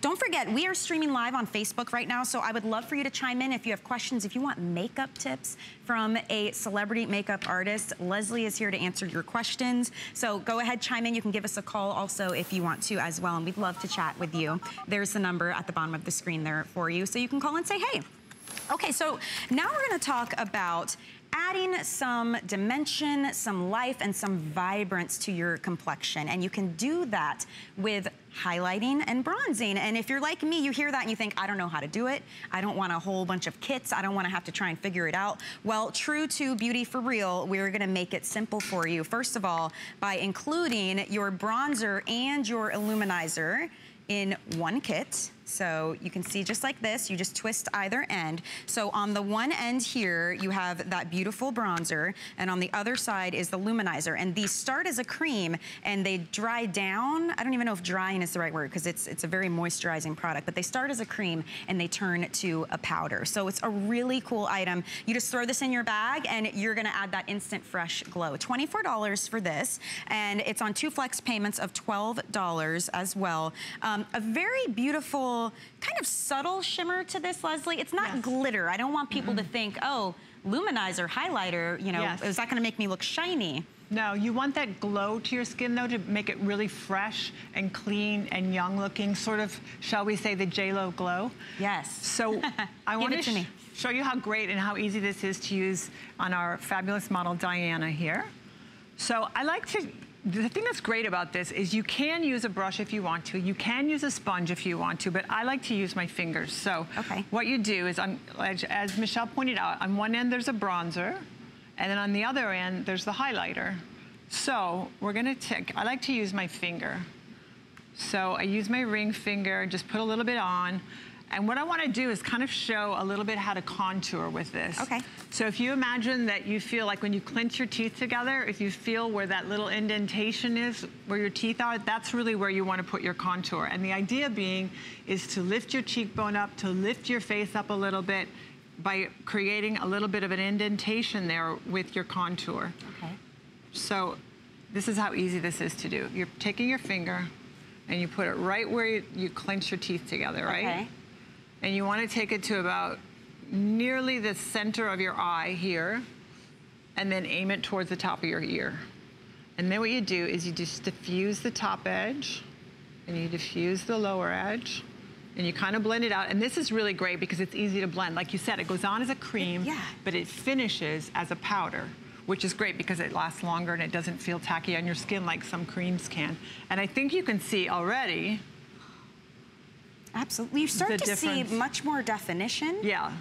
Don't forget, we are streaming live on Facebook right now, so I would love for you to chime in if you have questions. If you want makeup tips from a celebrity makeup artist, Leslie is here to answer your questions. So go ahead, chime in. You can give us a call also if you want to as well, and we'd love to chat with you. There's the number at the bottom of the screen there for you, so you can call and say, hey. Okay, so now we're gonna talk about adding some dimension, some life, and some vibrance to your complexion. And you can do that with highlighting and bronzing. And if you're like me, you hear that and you think, I don't know how to do it. I don't want a whole bunch of kits. I don't want to have to try and figure it out. Well, true to Beauty for Real, we're going to make it simple for you. First of all, by including your bronzer and your illuminizer in one kit. So you can see just like this, you just twist either end. So on the one end here, you have that beautiful bronzer, and on the other side is the luminizer. And these start as a cream and they dry down. I don't even know if drying is the right word because it's a very moisturizing product, but they start as a cream and they turn to a powder. So it's a really cool item. You just throw this in your bag and you're gonna add that instant fresh glow. $24 for this, and it's on 2 flex payments of $12 as well. A very beautiful, kind of subtle shimmer to this, Leslie. It's not glitter. I don't want people to think, oh, luminizer, highlighter, you know, is that gonna make me look shiny? No, you want that glow to your skin though, to make it really fresh and clean and young looking, sort of, shall we say, the J-Lo glow. Yes. So I want to show you how great and how easy this is to use on our fabulous model Diana here. So I like to, the thing that's great about this is you can use a brush if you want to, you can use a sponge if you want to, but I like to use my fingers. So what you do is, as Michelle pointed out, on one end there's a bronzer, and then on the other end there's the highlighter. So we're gonna take, I like to use my finger. So I use my ring finger, just put a little bit on, and what I want to do is kind of show a little bit how to contour with this. Okay. So if you imagine that you feel like when you clench your teeth together, if you feel where that little indentation is, where your teeth are, that's really where you want to put your contour. And the idea being is to lift your cheekbone up, to lift your face up a little bit by creating a little bit of an indentation there with your contour. Okay. So this is how easy this is to do. You're taking your finger and you put it right where you clench your teeth together, right? Okay. And you want to take it to about nearly the center of your eye here, and then aim it towards the top of your ear. And then what you do is you just diffuse the top edge, and you diffuse the lower edge, and you kind of blend it out. And this is really great because it's easy to blend. Like you said, it goes on as a cream, but it finishes as a powder, which is great because it lasts longer and it doesn't feel tacky on your skin like some creams can. And I think you can see already, absolutely. You start to see much more definition. Yeah.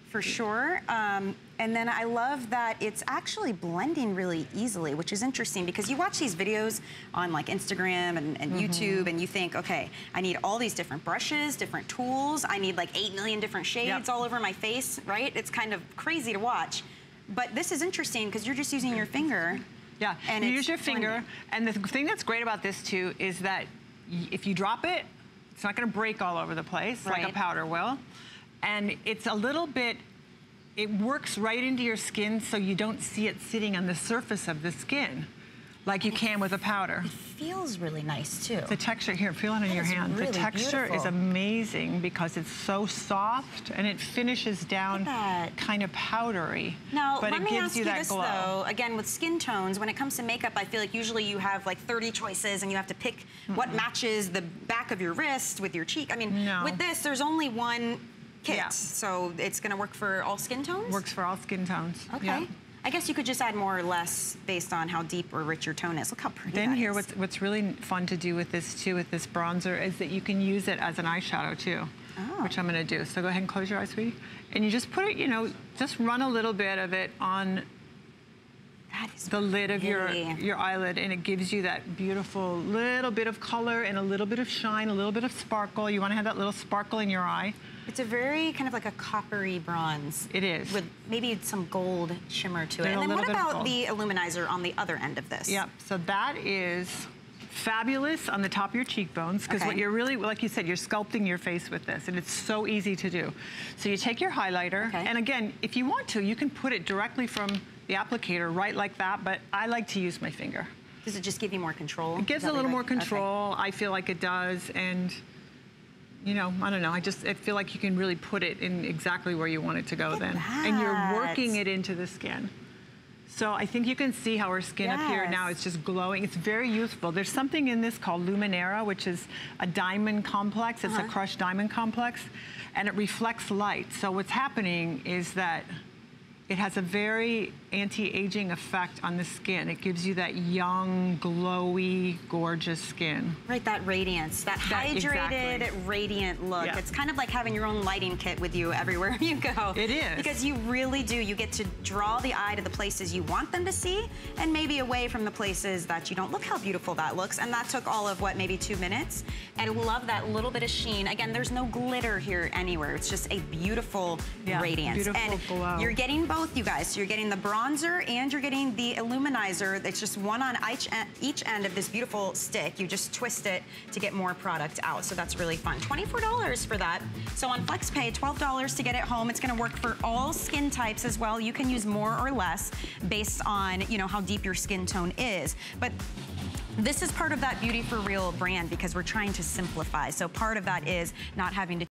For sure. And then I love that it's actually blending really easily, which is interesting because you watch these videos on like Instagram and YouTube and you think, okay, I need all these different brushes, different tools. I need like 8 million different shades all over my face, right? It's kind of crazy to watch. But this is interesting because you're just using your finger. Yeah, and you use your finger. And the thing that's great about this too is that if you drop it, it's not gonna break all over the place like a powder will. And it's a little bit, it works right into your skin so you don't see it sitting on the surface of the skin like you can with a powder. It feels really nice too. The texture, here, feel it on your hand. Really the texture is amazing because it's so soft and it finishes down kind of powdery. Now, but let me ask you this though, again with skin tones, when it comes to makeup, I feel like usually you have like 30 choices and you have to pick what matches the back of your wrist with your cheek. I mean, with this, there's only one kit, so it's gonna work for all skin tones? Works for all skin tones. Okay. I guess you could just add more or less based on how deep or rich your tone is. Look how pretty that is. Then here, what's really fun to do with this too, with this bronzer, is that you can use it as an eyeshadow too, which I'm gonna do. So go ahead and close your eyes, sweetie. And you just put it, you know, just run a little bit of it on the lid of your eyelid, and it gives you that beautiful little bit of color and a little bit of shine, a little bit of sparkle. You wanna have that little sparkle in your eye. It's a very kind of like a coppery bronze. It is. With maybe some gold shimmer to it. And then what about the illuminizer on the other end of this? Yep, so that is fabulous on the top of your cheekbones, because what you're really, like you said, you're sculpting your face with this, and it's so easy to do. So you take your highlighter, and again, if you want to, you can put it directly from the applicator right like that, but I like to use my finger. Does it just give you more control? It gives a little more control. I feel like it does, and you know, I don't know, I feel like you can really put it in exactly where you want it to go then. And you're working it into the skin. So I think you can see how her skin up here now is just glowing. It's very youthful. There's something in this called luminera, which is a diamond complex. It's a crushed diamond complex, and it reflects light. So what's happening is that it has a very anti-aging effect on the skin. It gives you that young, glowy, gorgeous skin. Right, that radiance, that hydrated, radiant look. It's kind of like having your own lighting kit with you everywhere you go. It is. Because you really do. You get to draw the eye to the places you want them to see and maybe away from the places that you don't. Look how beautiful that looks. And that took all of, what, maybe 2 minutes? And I love that little bit of sheen. Again, there's no glitter here anywhere. It's just a beautiful radiance. Beautiful and glow. You're getting both, you guys. So you're getting the bronzer and you're getting the luminizer. That's just one on each end of this beautiful stick. You just twist it to get more product out. So that's really fun. $24 for that. So on FlexPay, $12 to get it home. It's gonna work for all skin types as well. You can use more or less based on, you know, how deep your skin tone is. But this is part of that Beauty for Real brand because we're trying to simplify. So part of that is not having to